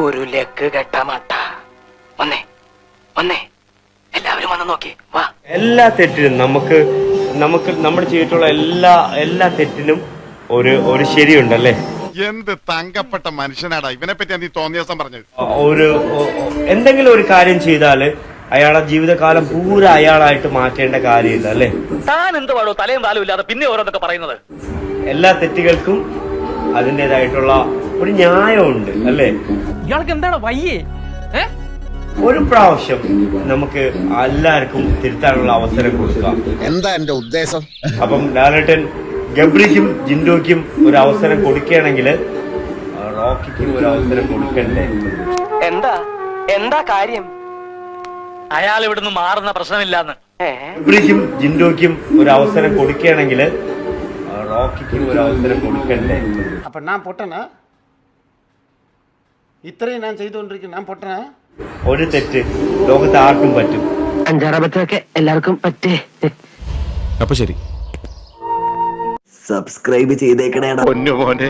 ഒരു ലെഗ് കെട്ടമട്ട. ഒന്നേ ഒന്നേ എല്ലാവരും വന്ന് നോക്കി വാ. എല്ലാ തെറ്റിനും നമുക്ക് നമ്മൾ ചെയ്തിട്ടുള്ള എല്ലാ തെറ്റിനും ഒരു ശരിയുണ്ടല്ലേ? എന്ത് തങ്കപ്പെട്ട മനുഷ്യനാടാ ഇവനെ പറ്റി നീ തോന്നിയ ദിവസം പറഞ്ഞത്. എന്തെങ്കിലും ഒരു കാര്യം ചെയ്താല് അയാളുടെ ജീവിതകാലം പൂര അയാളായിട്ട് മാറ്റേണ്ട കാര്യമില്ല അല്ലേ? താൻ എന്ത് പാടോ തലയും താലും ഇല്ലാതെ പിന്നെ ഓരോന്നൊക്കെ പറയുന്നത്? എല്ലാ തെറ്റുകൾക്കും അതിൻ്റെതായിട്ടുള്ള ഒരു ന്യായമുണ്ട് അല്ലേ? ഇയാൾക്ക് എന്താണ് വയ്യേ? ഒരു പ്രാവശ്യം നമുക്ക് എല്ലാവർക്കും തിരുത്താനുള്ള അവസരം കൊടുക്കാം. എന്താ എന്റെ ഉദ്ദേശം? അപ്പം ലാലേട്ടൻ ഗബ്രിക്കും ജിൻഡോയ്ക്കും ഒരു അവസരം കൊടുക്കുകയാണെങ്കിൽ റോക്കിക്കും ഒരു അവസരം കൊടുക്കണ്ടേ? എന്താ കാര്യം? അയാൾ ഇവിടുന്ന് മാറുന്ന പ്രശ്നമില്ലാന്ന്. ഗബ്രിക്കും ജിൻഡോയ്ക്കും ഒരു അവസരം കൊടുക്കുകയാണെങ്കിൽ റോക്കിക്കും ഒരു അവസരം കൊടുക്കണ്ടേ? அப்போ நான் பொட்டனா? ഇത്രയും ഞാൻ ചെയ്തുകൊണ്ടിരിക്കുന്നു, ഞാൻ പൊട്ടനാ? ഒരു തെറ്റ് ലോകത്ത് ആർക്കും പറ്റും. അഞ്ചാറബത്തൊക്കെ എല്ലാവർക്കും പറ്റേ. അപ്പൊ ശരി, സബ്സ്ക്രൈബ് ചെയ്തേക്കണേടാ. പൊന്നു മോനെ.